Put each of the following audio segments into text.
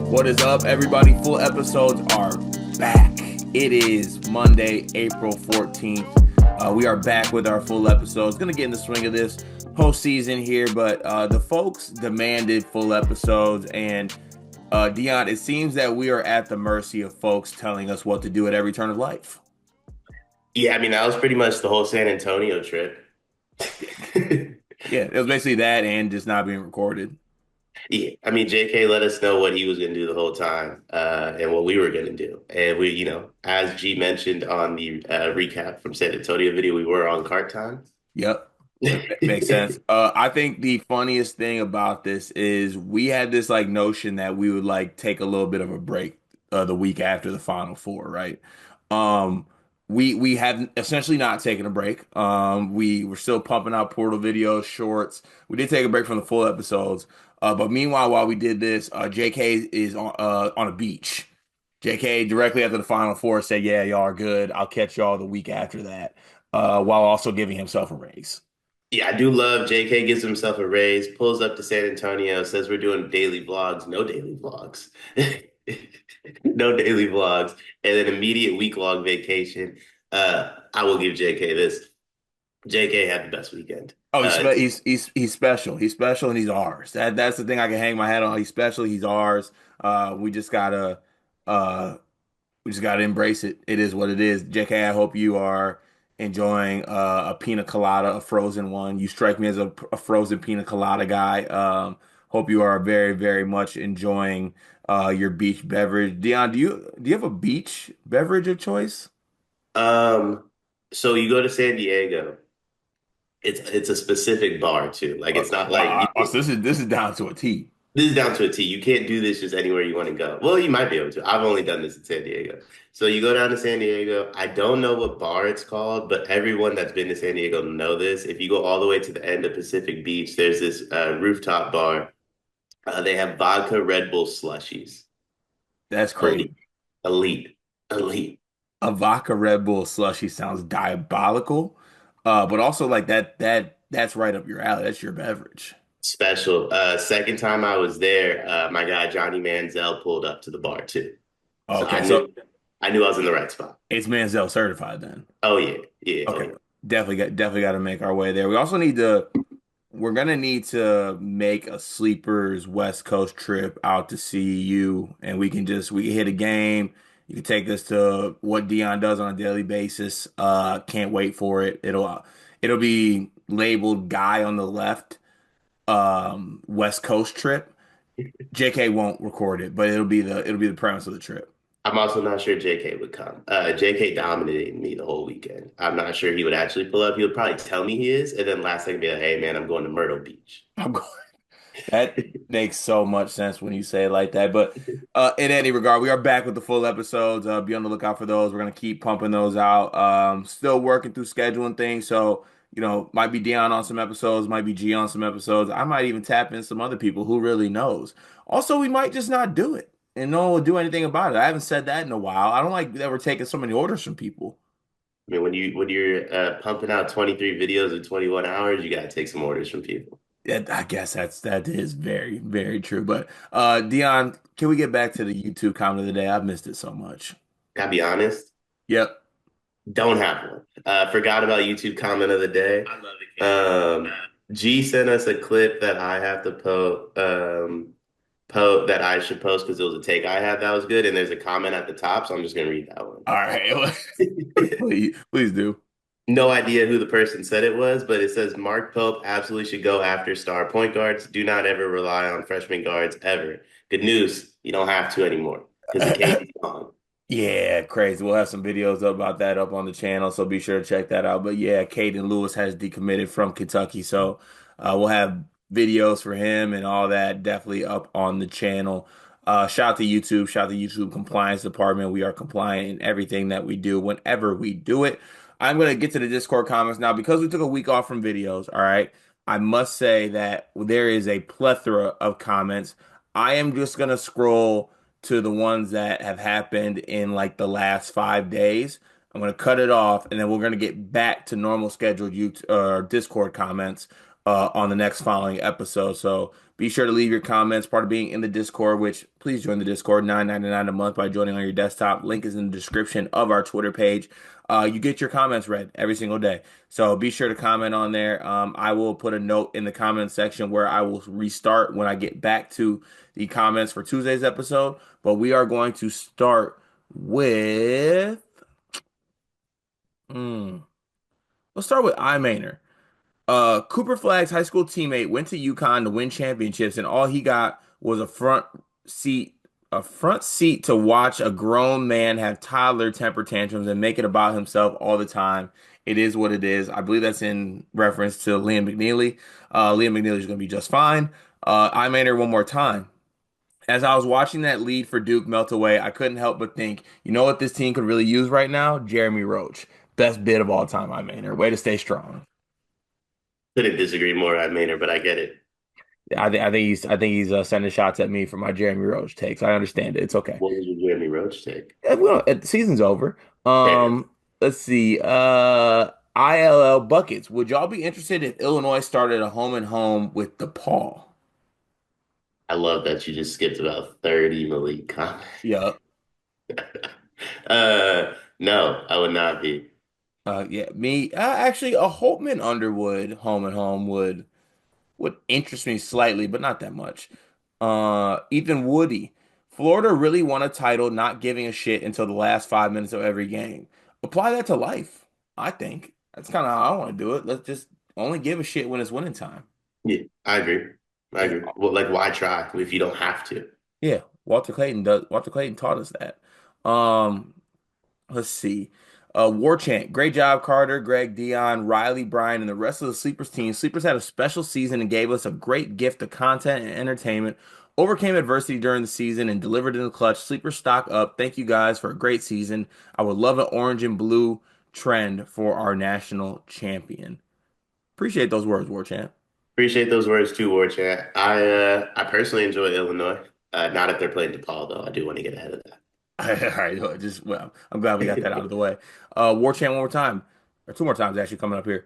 What is up, everybody? Full episodes are back. It is Monday, April 14th. We are back with our full episodes. Gonna get in the swing of this postseason here, but the folks demanded full episodes. And Dion, it seems that we are at the mercy of folks telling us what to do at every turn of life. Yeah, I mean, that was pretty much the whole San Antonio trip. Yeah, it was basically that and just not being recorded. Yeah, I mean, JK let us know what he was going to do the whole time, and what we were going to do. And we, as G mentioned on the recap from San Antonio video, we were on cart time. Yep. Makes sense. I think the funniest thing about this is we had this like notion that we would like take a little bit of a break the week after the Final Four, right? Um, we have essentially not taken a break. We were still pumping out Portal videos, shorts. We did take a break from the full episodes. But meanwhile, while we did this, JK is on a beach. JK directly after the Final Four said, "Yeah, y'all are good. I'll catch y'all the week after that." While also giving himself a raise. Yeah, I do love JK gives himself a raise, pulls up to San Antonio, says we're doing daily vlogs, no daily vlogs, no daily vlogs, and then immediate week-long vacation. I will give JK this. JK had the best weekend. Oh, he's special. He's special and he's ours. That's the thing I can hang my hat on. He's special. He's ours. We just gotta uh we just gotta embrace it. It is what it is. JK, I hope you are enjoying a pina colada, a frozen one. You strike me as a frozen pina colada guy. Hope you are very, very much enjoying your beach beverage. Dion, do you have a beach beverage of choice? Um, so you go to San Diego. It's a specific bar too. Like it's not like Wow. So this is down to a T. this is down to a T. You can't do this just anywhere you want to go. Well, you might be able to. I've only done this in San Diego. So you go down to San Diego. I don't know what bar it's called, but everyone that's been to San Diego know this. If you go all the way to the end of Pacific Beach, there's this rooftop bar. They have vodka Red Bull slushies. That's Elite, crazy. elite, elite. A vodka Red Bull slushy sounds diabolical, but also like that's right up your alley. That's your beverage. Special. Second time I was there, my guy Johnny Manziel pulled up to the bar too. So Okay, so I knew I was in the right spot. it's Manziel certified then. Oh yeah, yeah, oh Okay, yeah. definitely got to make our way there. We're gonna need to make a sleepers West Coast trip out to see you, and we can hit a game. You can take us to what Dion does on a daily basis. Can't wait for it. It'll be labeled guy on the left West Coast trip. JK won't record it, but it'll be the premise of the trip. I'm also not sure JK would come. JK dominated me the whole weekend. I'm not sure he would actually pull up. He would probably tell me he is, and then last second be like, "Hey man, I'm going to Myrtle Beach." I'm going. That makes so much sense when you say it like that. But in any regard, we are back with the full episodes. Be on the lookout for those. We're gonna keep pumping those out. Still working through scheduling things, so might be Dion on some episodes, might be G on some episodes. I might even tap in some other people who really knows. Also, we might just not do it and no one will do anything about it. I haven't said that in a while. I don't like that we're taking so many orders from people. I mean, when you're pumping out 23 videos in 21 hours, you gotta take some orders from people. Yeah, I guess that is very, very true. But Dion, can we get back to the YouTube comment of the day? I've missed it so much. Gotta be honest, Yep. don't have one. Forgot about YouTube comment of the day. G sent us a clip that I have to that I should post because it was a take I had that was good, and there's a comment at the top, so I'm just gonna read that one. All right. Please do. No idea who the person said it was, but it says Mark Pope absolutely should go after star point guards. Do not ever rely on freshman guards ever. Good news, you don't have to anymore because the case is gone. Yeah, crazy. We'll have some videos about that up on the channel, so be sure to check that out. But yeah, Caden Lewis has decommitted from Kentucky, so we'll have videos for him and all that definitely up on the channel. Shout out to YouTube, shout out to YouTube compliance department. We are compliant in everything that we do whenever we do it. I'm gonna get to the Discord comments now because we took a week off from videos. All right, I must say that there is a plethora of comments. I am just gonna scroll to the ones that have happened in like the last 5 days. I'm going to cut it off, and then we're going to get back to normal scheduled YouTube Discord comments on the next following episode. So be sure to leave your comments. Part of being in the Discord, which please join the Discord, $9.99 a month by joining on your desktop. Link is in the description of our Twitter page. You get your comments read every single day. So be sure to comment on there. I will put a note in the comment section where I will restart when I get back to the comments for Tuesday's episode. But we are going to start with. Hmm, let's start with I Cooper Flagg's high school teammate went to UConn to win championships, and all he got was seat, a front seat to watch a grown man have toddler temper tantrums and make it about himself all the time. It is what it is. I believe that's in reference to Liam McNeely. Liam McNeely is going to be just fine. I one more time. As I was watching that lead for Duke melt away, I couldn't help but think, you know what this team could really use right now? Jeremy Roach. Best bid of all time, Way to stay strong. Couldn't disagree more, I Maynard, but I get it. I think he's sending shots at me for my Jeremy Roach takes. I understand it. It's okay. What was your Jeremy Roach take? The season's over. Fair. Let's see. ILL buckets. Would y'all be interested if Illinois started a home and home with DePaul? I love that you just skipped about 30 Malik comments. Yeah. No, I would not be. Yeah. Me. Actually, a Holtman Underwood home and home would interest me slightly, but not that much. Ethan Woody. Florida really won a title, not giving a shit until the last 5 minutes of every game. Apply that to life, I think. That's kind of how I want to do it. Let's just only give a shit when it's winning time. Yeah, I agree. I Yeah. agree. Well, like, why try if you don't have to? Yeah. Walter Clayton taught us that. Um, let's see. War Chant. Great job, Carter, Greg, Dion, Riley, Brian, and the rest of the Sleepers team. Sleepers had a special season and gave us a great gift of content and entertainment. Overcame adversity during the season and delivered in the clutch. Sleepers stock up. Thank you guys for a great season. I would love an orange and blue trend for our national champion. Appreciate those words, War Chant. Appreciate those words too, War Chat. I personally enjoy Illinois. Not if they're playing DePaul, though. I do want to get ahead of All right, I'm glad we got that out of the way. War Chant one more time, or two more times actually coming up here.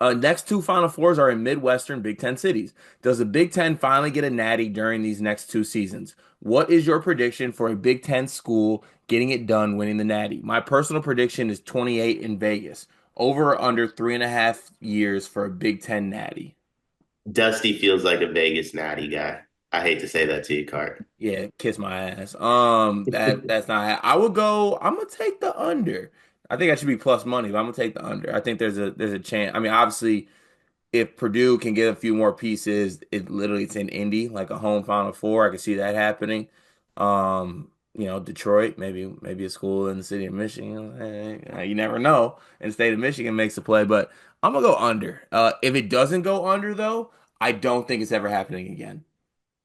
Next two Final Fours are in Midwestern Big Ten cities. Does the Big Ten finally get a natty during these next two seasons? What is your prediction for a Big Ten school getting it done, winning the natty? My personal prediction is 28 in Vegas. Over or under 3.5 years for a Big Ten natty. Dusty feels like a Vegas natty guy. I hate to say that to you, Cart. Yeah, kiss my ass. That's not. I would go. I'm gonna take the under. I think I should be plus money, but I'm gonna take the under. I think there's a chance. I mean, obviously, if Purdue can get a few more pieces, it's in Indy, like a home Final Four. I could see that happening. Detroit, maybe a school in the city of Michigan. You never know. And the state of Michigan makes a play, but I'm gonna go under. If it doesn't go under, though, I don't think it's ever happening again.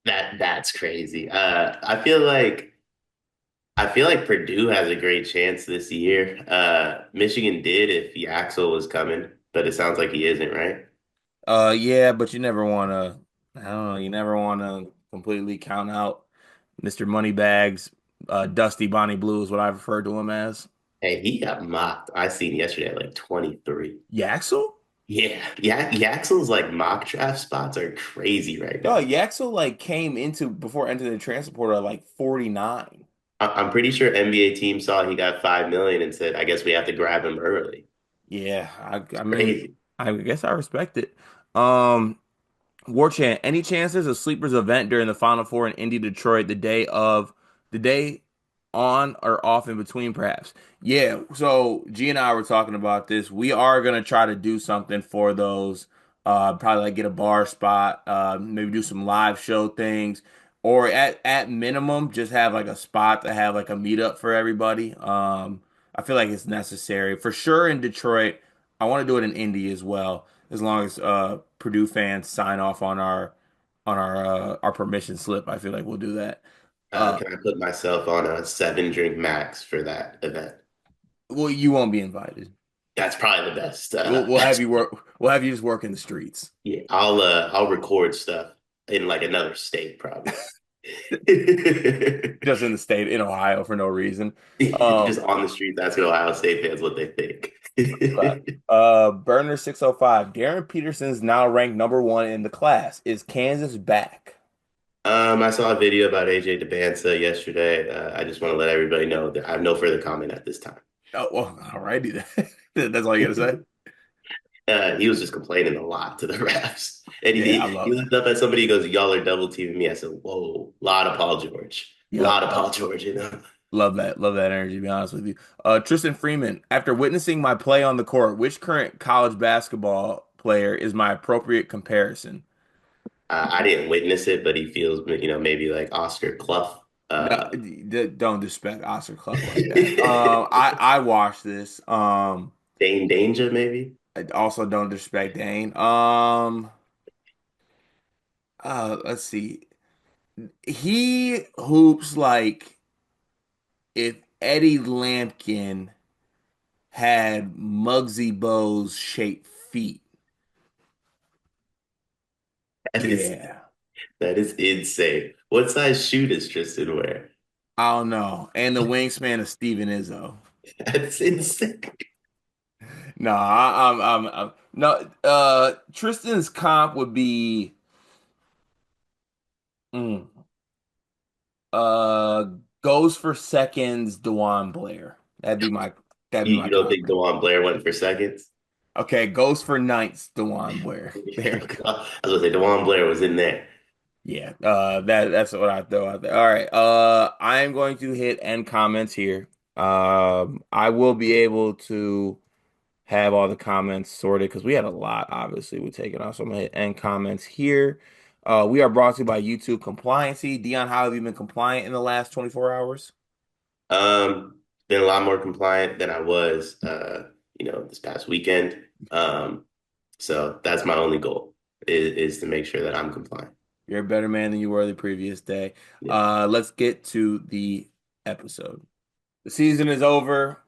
That's crazy. I feel like Purdue has a great chance this year. Michigan did if the Axel was coming, but it sounds like he isn't, right? Yeah, but you never want to. I don't know. You never want to completely count out Mr. Moneybags. Dusty Bonnie Blue is what I've referred to him as. Hey, he got mocked. I seen yesterday at like 23. Yaxel? Yeah. Yaxel's like mock draft spots are crazy right Yo, now. Yaxel like came into before entering the transfer portal at like 49. I'm pretty sure NBA team saw he got 5 million and said, I guess we have to grab him early. Yeah, I mean, Crazy. I guess I respect it. Um, War Chant, any chances of sleepers event during the Final Four in Indy, Detroit, the day on or off in between, perhaps? Yeah. So G and I were talking about this. We are gonna try to do something for those. Probably like get a bar spot. Maybe do some live show things, or at minimum, just have like a spot to have like a meetup for everybody. I feel like it's necessary for sure in Detroit. I want to do it in Indy as well as long as Purdue fans sign off on our permission slip. I feel like we'll do that. Uh, Can I put myself on a 7 drink max for that event? well, you won't be invited. That's probably the best. We'll have you work. We'll have you just work in the streets. Yeah, I'll record stuff in like another state probably. just in the state in Ohio for no reason. Just on the streets asking Ohio State fans what they But, think. Burner 605. Darren Peterson's now ranked number one in the class. Is Kansas back? I saw a video about AJ DeBanza yesterday. I just want to let everybody know that I have no further comment at this time. Oh, well, all righty then. That's all you gotta say. He was just complaining a lot to the refs. And Yeah, I he love. looked up at somebody, he goes, y'all are double teaming me. I said, whoa, lot of Paul George. A Yep, lot of yep. Paul George, you know. Love that energy, to be honest with you. Tristan Freeman, after witnessing my play on the court, which current college basketball player is my appropriate comparison? I didn't witness it, but he feels, maybe like Oscar Clough. No, don't disrespect Oscar Clough like that. I watched this. Dane Danger, maybe? I also don't disrespect Dane. Let's see. He hoops like if Eddie Lampkin had Muggsy Bogues shaped feet. That is Yeah. that is insane. What size shoe does Tristan wear? I don't know. And the wingspan of Steven Izzo. That's insane. No, no. Tristan's comp would be mm, uh goes for seconds. Dewan Blair. That'd be You, my you don't comp. think DeJuan Blair went for seconds? Okay, goes for nights. Dewan Blair. There you go. I was gonna say DeJuan Blair was in there. Yeah, that's what I throw out there. All right, I am going to hit end comments here. I will be able to have all the comments sorted because we had a lot, obviously, we're taking off. So I'm gonna hit end comments here. We are brought to you by YouTube Compliancy. Dion, how have you been compliant in the last 24 hours? Been a lot more compliant than I was, this past weekend. So that's my only goal is to make sure that I'm compliant. You're a better man than you were the previous day. Yeah. Let's get to the episode. The season is over.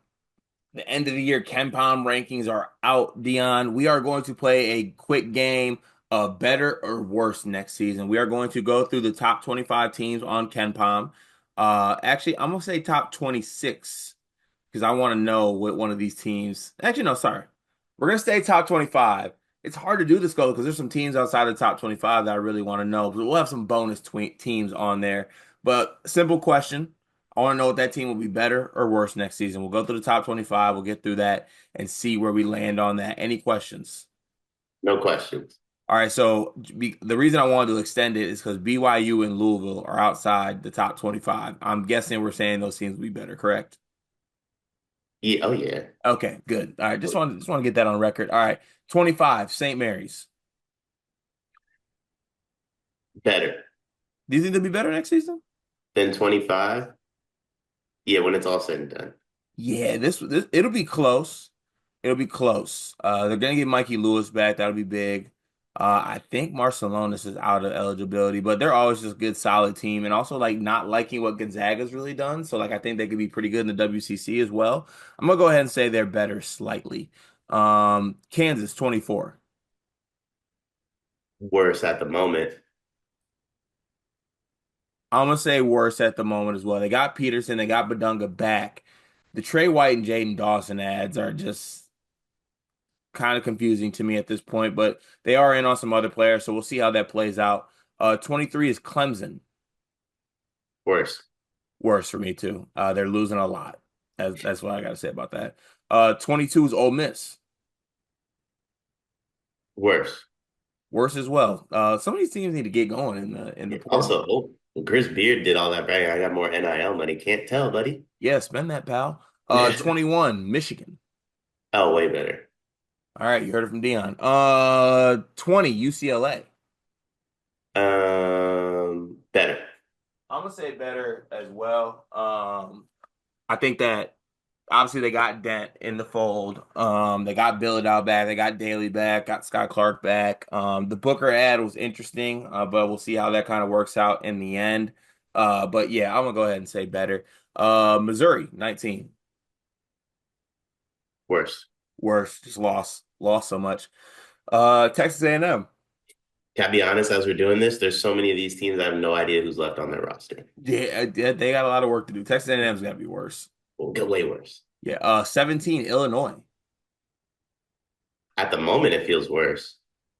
The end of the year KenPom rankings are out, Dion. We are going to play a quick game of better or worse next season. We are going to go through the top 25 teams on KenPom. Actually, I'm going to say top 26 because I want to know what one of these teams. Actually, no, sorry. We're going to stay top 25. It's hard to do this goal because there's some teams outside the top 25 that I really want to know. But we'll have some bonus teams on there. But simple question. I want to know if that team will be better or worse next season. We'll go through the top 25. We'll get through that and see where we land on that. Any questions? No questions. All right, so the reason I wanted to extend it is because BYU and Louisville are outside the top 25. I'm guessing we're saying those teams will be better, correct? Yeah, oh yeah. Okay, good. All right, just want to get that on record. All right, 25, St. Mary's. Better Do you think they'll be better next season? than 25. Yeah, when it's all said and done. Yeah, this it'll be close. It'll be close. They're gonna get Mikey Lewis back. That'll be big. I think Marcelonis is out of eligibility, but they're always just a good, solid team. And also, like, not liking what Gonzaga's really done. So, like, I think they could be pretty good in the WCC as well. I'm gonna go ahead and say they're better slightly. Kansas 24. Worse at the moment. I'm gonna say worse at the moment as well. They got Peterson, they got Badunga back. The Trey White and Jaden Dawson ads are just kind of confusing to me at this point, but they are in on some other players, so we'll see how that plays out. 23 is Clemson. Worse. Worse for me too. They're losing a lot. That's what I gotta say about that. 22 is Ole Miss. Worse. Worse as well. Some of these teams need to get going in the Yeah. portal. Also, Chris Beard did all that bragging. I got more NIL money. Can't tell, buddy. Yeah, spend that, pal. 21, Michigan. Oh, way better. All right, you heard it from Dion. 20, UCLA. Better. I'm gonna say better as well. I think that obviously they got Dent in the fold. They got Billadal back, they got Daly back, got Scott Clark back. The Booker ad was interesting, but we'll see how that kind of works out in the end. But yeah, I'm gonna go ahead and say better. Missouri, 19. Worse. Worse, just lost so much. Texas A&M. Can I be honest, as we're doing this, there's so many of these teams I have no idea who's left on their roster. Yeah, yeah, they got a lot of work to do. Texas A&M's got to be worse. Will get way worse. Yeah, 17 Illinois. At the moment, it feels worse.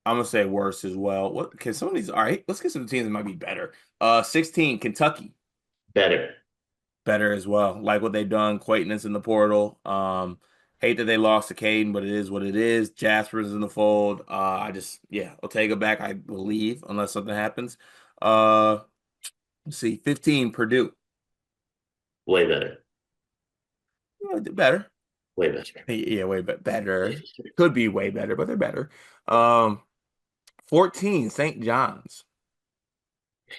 I'm gonna say worse as well. What can some of these? All right, let's get some teams that might be better. 16 Kentucky. Better. Better as well. Like what they've done, Quaitness in the portal. Hate that they lost to Caden, but it is what it is. Jasper's in the fold. Yeah, I'll take it back, I believe, unless something happens. Uh, let's see, 15 Purdue. Way better. Yeah, they're better. Way better. Yeah, Way better. better. Could be way better, but they're better. Um, 14 St. John's.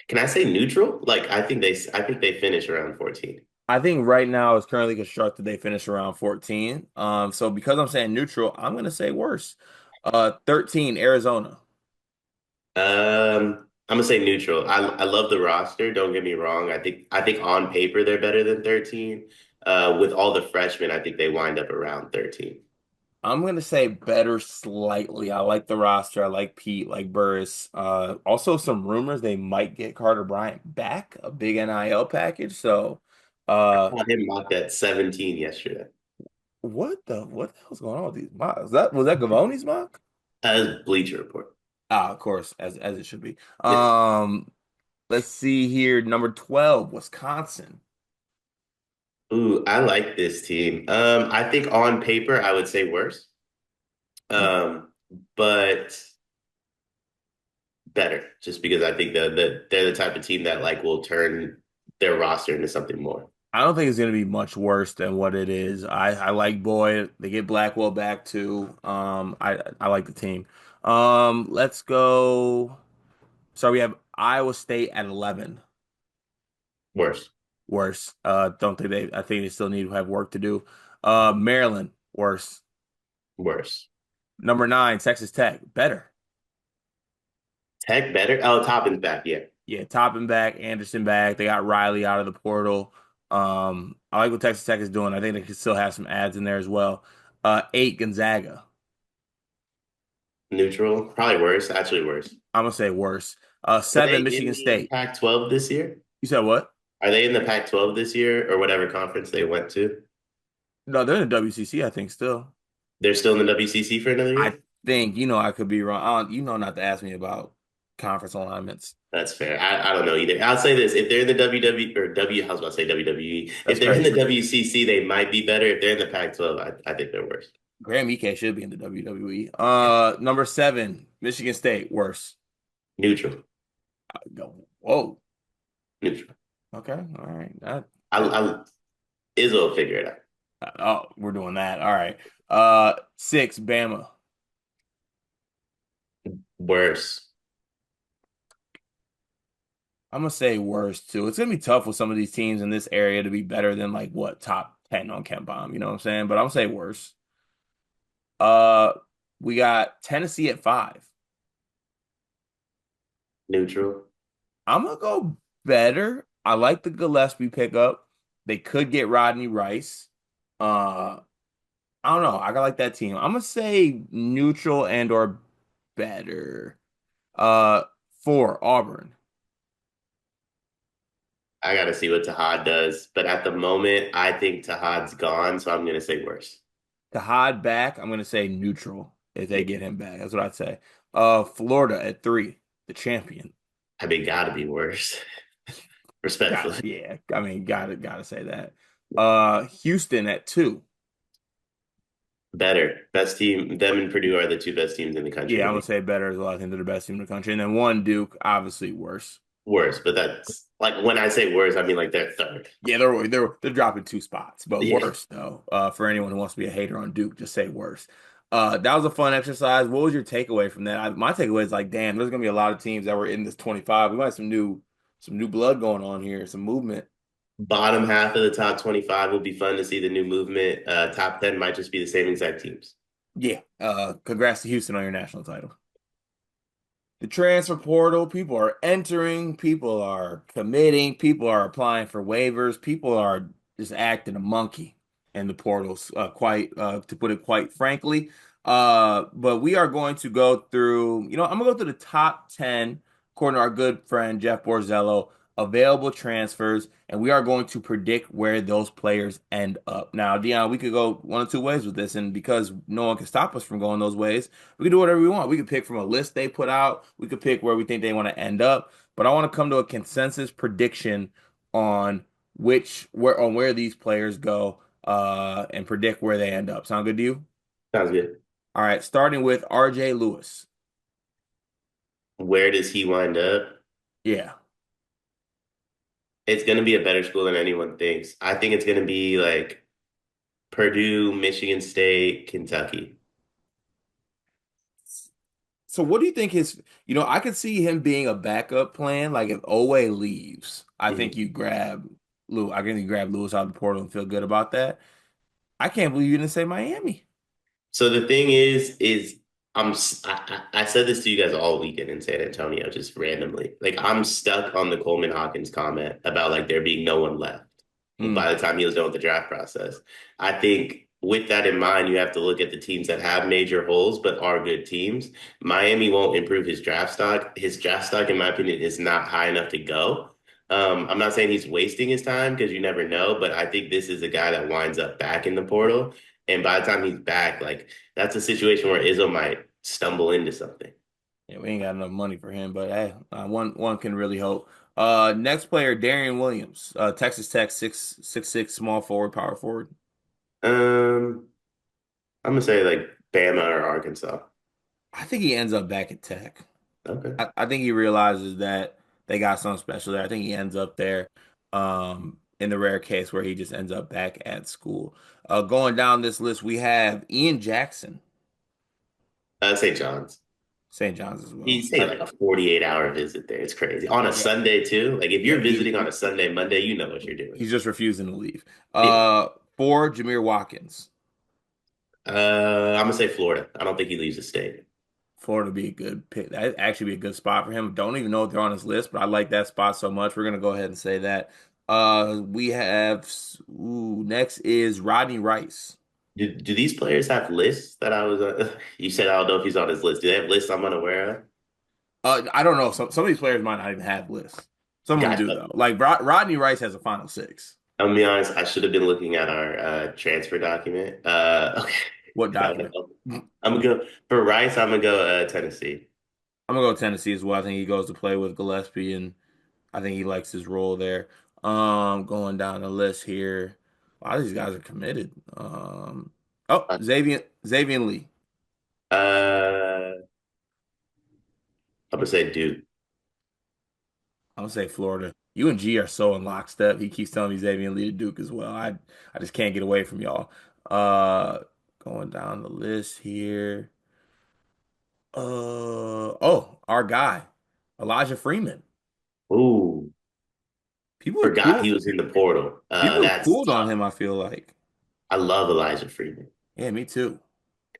Can I say neutral? Like I think they finish around 14. I think right now it's currently constructed. They finish around 14. So because I'm saying neutral, I'm gonna say worse. 13 Arizona. I'm gonna say neutral. I love the roster. Don't get me wrong. I think on paper they're better than 13. With all the freshmen, I think they wind up around 13. I'm gonna say better slightly. I like the roster. I like Pete, like Burris. Also some rumors they might get Carter Bryant back, a big NIL package. So, uh, I had him mocked at 17 yesterday. what the hell's going on with these mocks? Was that Gavoni's mock? As Bleacher Report. Ah, of course, as it should be. Yes. Let's see here. Number 12, Wisconsin. Ooh, I like this team. I think on paper I would say worse. Um, but better, just because I think that they're the type of team that like will turn their roster into something more. I don't think it's going to be much worse than what it is. I like Boyd. They get Blackwell back too. I like the team. Let's go. So we have Iowa State at 11. Worse, Worse. Don't think they. I think they still need to have work to do. Maryland worse. worse. Number 9, Texas Tech better. Tech better. Oh, Toppin's back. Yeah, Yeah, Toppin back, Anderson back. They got Riley out of the portal. I like what Texas Tech is doing. I think they can still have some ads in there as well. 8 Gonzaga. neutral. Probably worse. Actually, worse. I'm gonna say worse. Are they 7 in Michigan the State. Pac-12 this year? You said what? Are they in the Pac-12 this year or whatever conference they went to? No, they're in the WCC. I think still. They're still in the WCC for another I year? think I could be wrong. Not to ask me about conference alignments. That's fair. I don't know either. I'll say this. If they're in the WW or W, I was about to say WWE. If That's they're in the crazy. WCC, they might be better. If they're in the Pac-12, I think they're worse. Graham Ike should be in the WWE. Number 7, Michigan State, worse. Neutral. Whoa. Neutral. Okay. All right. That, I Izzo will figure it out. oh, we're doing that. All right. 6, Bama. Worse. I'm gonna say worse too. It's gonna be tough with some of these teams in this area to be better than like what top 10 on KenPom. You know what I'm saying? But I'm gonna say worse. Uh, we got Tennessee at 5. Neutral. I'm gonna go better. I like the Gillespie pickup. They could get Rodney Rice. Uh, I don't know. I like that team. I'm gonna say neutral and or better. Uh, 4, Auburn. I got to see what Tahad does. But at the moment, I think Tahad's gone. So I'm going to say worse. Kahad back. I'm gonna say neutral if they Yeah. get him back. That's what I'd say. Florida at 3, the champion. I mean, got to be worse. Respectfully. Yeah. I mean, gotta say that. Houston at 2. Better. Best team. Them and Purdue are the two best teams in the country Yeah, to I'm gonna me. say better as well. I think they're the best team in the country. And then 1, Duke, obviously worse. Worse. But that's like when I say worse, I mean like they're third. Yeah, they're dropping 2 spots, but Yeah. worse though. For anyone who wants to be a hater on Duke, just say worse. That was a fun exercise. What was your takeaway from that? My takeaway is like, damn, there's gonna be a lot of teams that were in this 25. We might have some new blood going on here, some movement. Bottom half of the top 25 will be fun to see the new movement. Top 10 might just be the same exact teams. Yeah. Congrats to Houston on your national title. The transfer portal, people are entering, people are committing, people are applying for waivers, people are just acting a monkey in the portals, quite to put it quite frankly. But we are going to go through, I'm gonna go through the top 10, according to our good friend Jeff Borzello, available transfers, and we are going to predict where those players end up. Now, Dion, we could go one of two ways with this, and because no one can stop us from going those ways, we can do whatever we want. We could pick from a list they put out, we could pick where we think they want to end up, but I want to come to a consensus prediction on where these players go, and predict where they end up. Sound good to you? Sounds good. All right, starting with RJ Lewis. Where does he wind up? Yeah. It's going to be a better school than anyone thinks. I think it's going to be like Purdue, Michigan State, Kentucky. So what do you think I could see him being a backup plan. Like if Owe leaves, I think Mhm. you grab Lou. I think you grab Lewis out of the portal and feel good about that. I can't believe you didn't say Miami. So the thing is I said this to you guys all weekend in San Antonio, just randomly. Like I'm stuck on the Coleman Hawkins comment about like there being no one left Mm. by the time he was done with the draft process. I think with that in mind, you have to look at the teams that have major holes but are good teams. Miami won't improve his draft stock. His draft stock, in my opinion, is not high enough to go. I'm not saying he's wasting his time because you never know, but I think this is a guy that winds up back in the portal. And by the time he's back, like that's a situation where Izzo might stumble into something. Yeah, we ain't got enough money for him, but hey, one can really hope. Next player, Darian Williams, Texas Tech, 6'6", small forward, power forward. Um, I'm gonna say like Bama or Arkansas. I think he ends up back at Tech. Okay. I think he realizes that they got something special there. I think he ends up there, in the rare case where he just ends up back at school. Going down this list, we have Ian Jackson, St. John's. St. John's as You well. say like a 48-hour visit there. It's crazy. On a Yeah, Sunday too. Like if yeah, you're visiting on a Sunday, Monday, you know what you're doing. he's just refusing to leave. Yeah. For Jameer Watkins, I'm gonna say Florida. I don't think he leaves the state. Florida be a good pick. That'd actually be a good spot for him. Don't even know if they're on his list, but I like that spot so much. We're gonna go ahead and say that. We have next is Rodney Rice. Do these players have lists that I was you said I don't know if he's on his list. Do they have lists I'm unaware of? I don't know. Some of these players might not even have lists. Some of them do Gotcha. though. Like Rodney Rice has a final six. I'm gonna be honest, I should have been looking at our transfer document. Okay. What That would document? help. I'm I'm gonna go for Rice, I'm gonna go Tennessee. gonna go Tennessee as well. I think he goes to play with Gillespie, and I think he likes his role there. Going down the list here, a lot of these guys are committed. Oh, Uh, Xavier Lee. I'm gonna say Duke. I'm gonna say Florida. You and G are so in lockstep. He keeps telling me Xavier Lee to Duke as well. I just can't get away from y'all. Uh, Going down the list here. Our guy, Elijah Freeman. Ooh, People have forgot cooled he was in the portal. people have That's cooled on tough. him, I feel like. I love Elijah Freeman. Yeah, me too.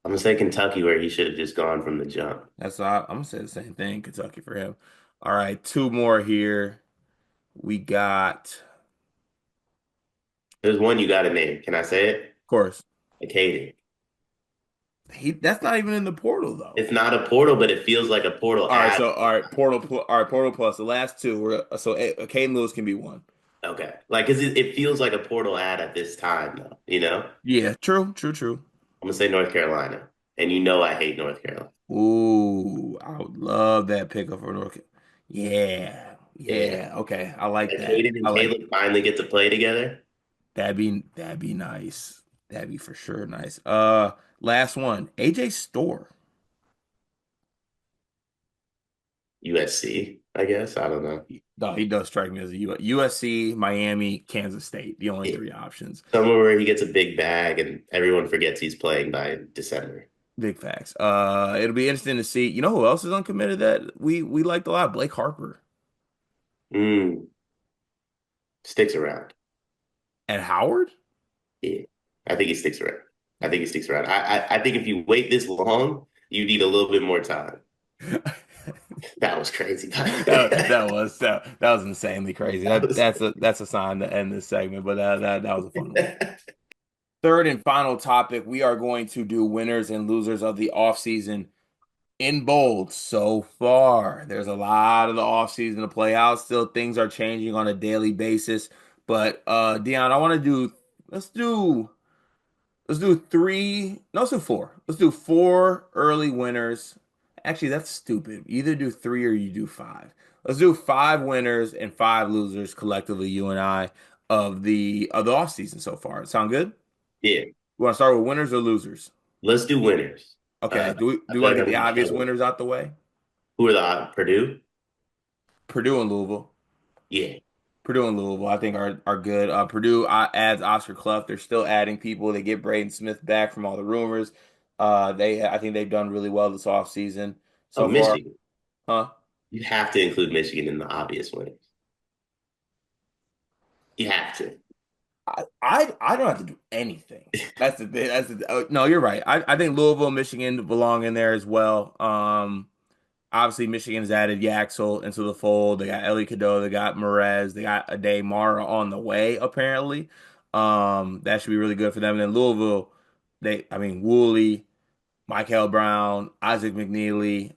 I'm gonna say Kentucky where he should have just gone from the jump. I'm gonna say the same thing, Kentucky for him. All right, two more here. We got, of There's one you got to name. Can I say it? course, Acadia. that's not even in the portal though. It's not a portal, but it feels like a portal ad. All right, portal plus the last two. Caden Lewis can be one. Okay. Like, 'cause it feels like a portal ad at this time, though, you know? Yeah, true, true, true. I'm gonna say North Carolina. And you know I hate North Carolina. Ooh, I would love that pickup for North. Yeah, Yeah. yeah. Okay, I like And that. Caden I and like Caleb finally get to play together. that'd be nice. That'd be for sure nice. Last one, AJ Store. USC, I guess. I don't know. No, he does strike me as a USC, Miami, Kansas State, the only Yeah. three options. Somewhere where he gets a big bag and everyone forgets he's playing by December. Big facts. It'll be interesting to see. You know who else is uncommitted that we liked a lot? Blake Harper Mm, sticks around. at Howard. Yeah. I think he sticks around. I think he sticks around. I think if you wait this long, you need a little bit more time. That was crazy. That was insanely crazy. That was That's a sign to end this segment, but that was a fun one. third and final topic, we are going to do winners and losers of the offseason in bold so far. There's a lot of the offseason to play out. Still, things are changing on a daily basis. But Dion, I want to do let's do let's do three, no, let's do four. Let's do four early winners. Actually, that's stupid. You either do three or you do five. Let's do five winners and five losers collectively, you and I, of the offseason so far. Sound good? Yeah, You want to start with winners or losers? let's do winners. Okay. I Do we feel want to like get I'm the gonna obvious struggle. winners out the way? Who are the Purdue? Purdue and Louisville. Yeah. Purdue and Louisville, I think are good. Purdue adds Oscar Clough. They're still adding people. They get Braden Smith back from all the rumors. I think they've done really well this offseason Oh, so far. Michigan. Huh? You have to include Michigan in the obvious winners. You have to. I don't have to do anything. That's the thing. No, you're right. I think Louisville, Michigan belong in there as well. Obviously, Michigan's added Yaxel into the fold. They got Ellie Cadeau. They got Merez. They got Ade Mara on the way, apparently. That should be really good for them. And then Louisville, I mean, Woolley, Michael Brown, Isaac McNeely.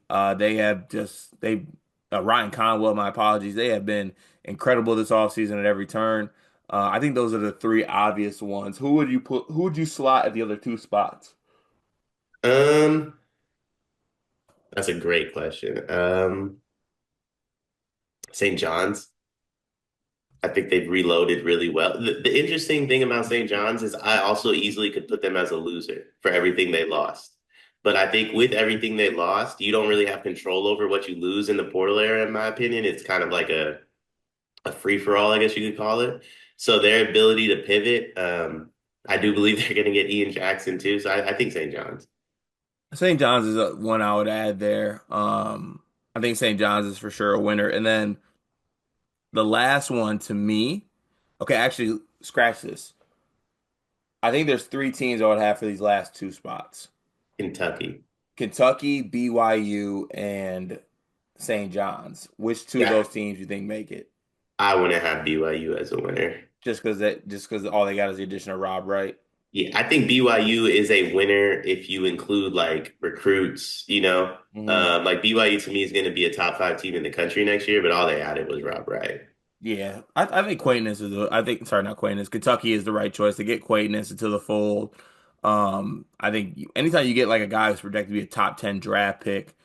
Ryan Conwell, my apologies. They have been incredible this offseason at every turn. I think those are the three obvious ones. Who would you slot at the other two spots? Um, that's a great question. St. John's. I think they've reloaded really well. The interesting thing about St. John's is I also easily could put them as a loser for everything they lost. But I think with everything they lost, you don't really have control over what you lose in the portal era, in my opinion. It's kind of like a free for all, I guess you could call it. So their ability to pivot, I do believe they're going to get Ian Jackson too. So I think St. John's. St. John's is one I would add there. I think St. John's is for sure a winner. And then the last one to me, okay, actually, scratch this. I think there's three teams I would have for these last two spots. Kentucky. Kentucky, BYU, and St. John's. Which two of Yeah, those teams you think make it? I wouldn't have BYU as a winner. Just because all they got is the addition of Rob Wright. Yeah, I think BYU is a winner if you include like recruits, you know. Mhm. Like BYU to me is going to be a top five team in the country next year, but all they added was Rob Wright. Yeah, I think Quaintness I think, sorry, not Quaintness. Kentucky is the right choice to get Quaintness into the fold. I think anytime you get like a guy who's projected to be a top 10 draft pick,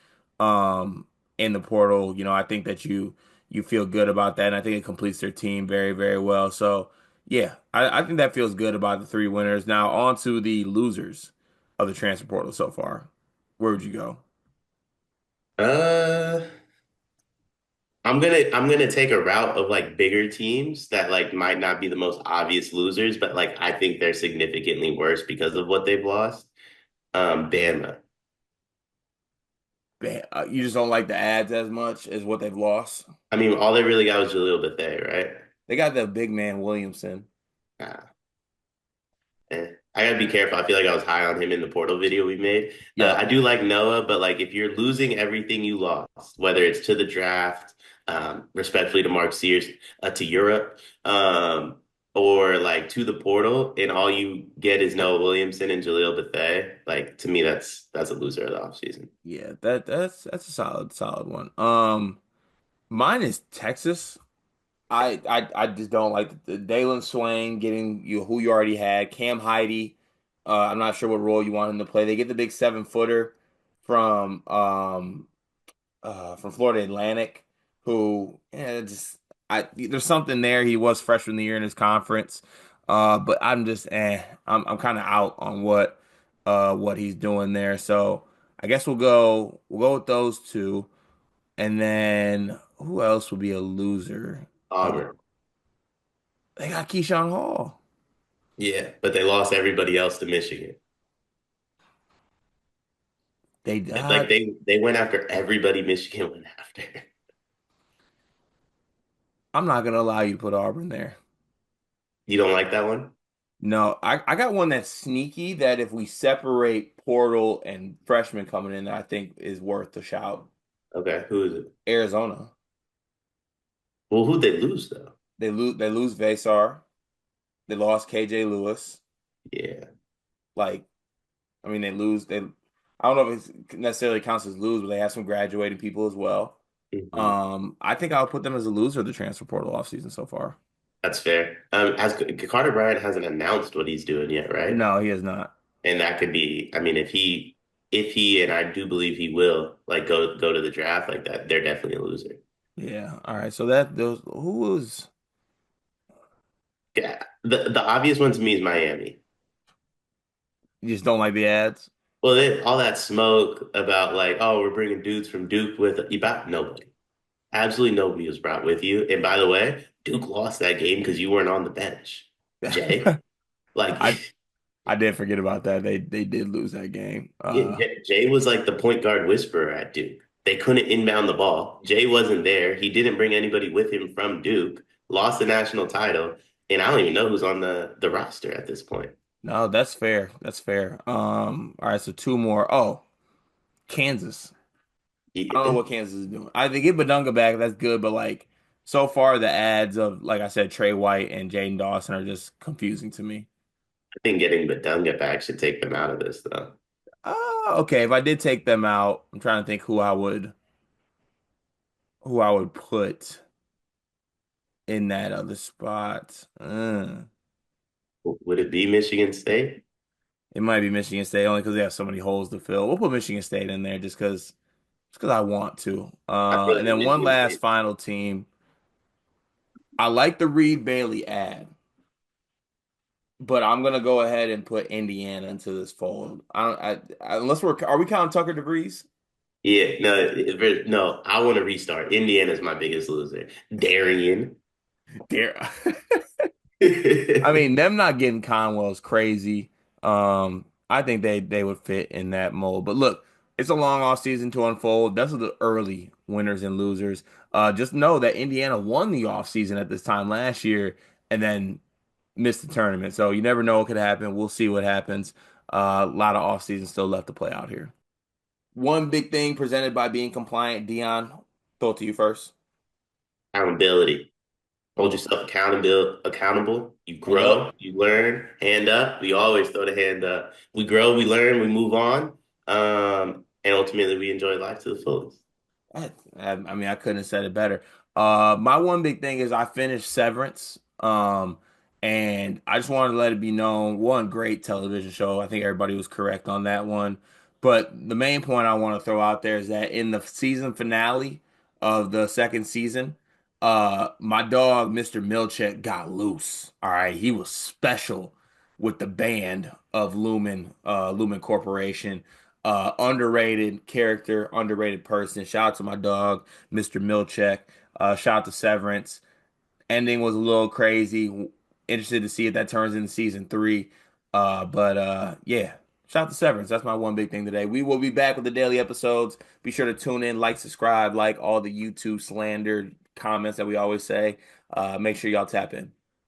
um, in the portal, I think that you feel good about that, and I think it completes their team very, very well. So yeah, I think that feels good about the three winners. Now on to the losers of the transfer portal so far. Where would you go? Uh, I'm gonna take a route of like bigger teams that like might not be the most obvious losers, but like I think they're significantly worse because of what they've lost. Bama. You just don't like the ads as much as what they've lost. I mean, all they really got was Jaleel Bethea, right? They got the big man Williamson. Nah. I gotta be careful. I feel like I was high on him in the portal video we made. I Yep. do like Noah, but like if you're losing everything you lost, whether it's to the draft, respectfully to Mark Sears, to Europe, or like to the portal, and all you get is Noah Williamson and Jaleel Bethea, like to me, that's a loser of the offseason. Yeah, that's a solid one. Mine is Texas. I just don't like the Dalen Swain getting you who you already had. Cam Heidi. I'm not sure what role you want him to play. They get the big 7-footer from from Florida Atlantic, who just there's something there. He was freshman of the year in his conference, but I'm just I'm kind of out on what he's doing there. So I guess we'll go with those two, and then who else would be a loser? Auburn. They got Keyshawn Hall. Yeah, but they lost everybody else to Michigan. They Like they went after everybody Michigan went after. I'm not gonna allow you to put Auburn there. You don't like that one? No, I got one that's sneaky that if we separate portal and freshman coming in, I think is worth a shout. Okay, who is it? Arizona. Well, who'd they lose though? They lose Vesar. They lost KJ Lewis. Yeah. Like, I mean, they lose. I don't know if it necessarily counts as lose, but they have some graduating people as well. Hmm. I think I'll put them as a loser of the transfer portal offseason so far. That's fair. As Carter Bryant hasn't announced what he's doing yet, right? No, he is not. And that could be, I mean, if he, and I do believe he will, like go to the draft like that, they're definitely a loser. Yeah. All right. So that those who was Yeah. The obvious one to me is Miami. you just don't like the ads? Well, all that smoke about like, oh, we're bringing dudes from Duke with you about nobody. Absolutely nobody was brought with you. And by the way, Duke lost that game because you weren't on the bench, Jay. Like, I I did forget about that. They did lose that game. yeah, Jay was like the point guard whisperer at Duke. They couldn't inbound the ball. Jay wasn't there. He didn't bring anybody with him from Duke. Lost the national title, and I don't even know who's on the roster at this point. No, that's fair. That's fair. All right, so two more. Oh, Kansas. I don't know Yeah, what Kansas is doing. I they get Badunga back, that's good, but like so far the ads of like I said, Trey White and Jaden Dawson are just confusing to me. I think getting Badunga back should take them out of this, though. Okay, if I did take them out, I'm trying to think who I would put in that other spot. Would it be Michigan State? It might be Michigan State only because they have so many holes to fill. We'll put Michigan State in there just because I want to. I feel And like then one Michigan last State. final team. I like the Reed Bailey ad, but I'm gonna go ahead and put Indiana into this fold. Unless are we counting Tucker DeVries? Yeah, no, no. I want to restart. Indiana's my biggest loser. Darian. There. I mean, them not getting Conwell is crazy. I think they would fit in that mold. But look, it's a long off season to unfold. Those are the early winners and losers. Just know that Indiana won the off season at this time last year and then missed the tournament. So you never know what could happen. We'll see what happens. A lot of off season still left to play out here. One big thing presented by being compliant, Dion. Throw it to you first. Accountability. Hold Mm. yourself accountable. You Hand up. grow, you learn. Hand up. We always throw the hand up. We grow, we learn, we move on. And ultimately we enjoy life to the fullest. I mean, I couldn't have said it better. My one big thing is I finished Severance. And I just wanted to let it be known, one great television show. I think everybody was correct on that one. But the main point I want to throw out there is that in the season finale of the second season, my dog, Mr. Milchek, got loose. All right, he was special with the band of Lumen Corporation. Underrated character, underrated person. Shout out to my dog, Mr. Milchek. Shout out to Severance. Ending was a little crazy. Interested to see if that turns into season three. But yeah, shout out to Severance. That's my one big thing today. We will be back with the daily episodes. Be sure to tune in, like, subscribe, like all the YouTube slander comments that we always say. Make sure y'all tap in.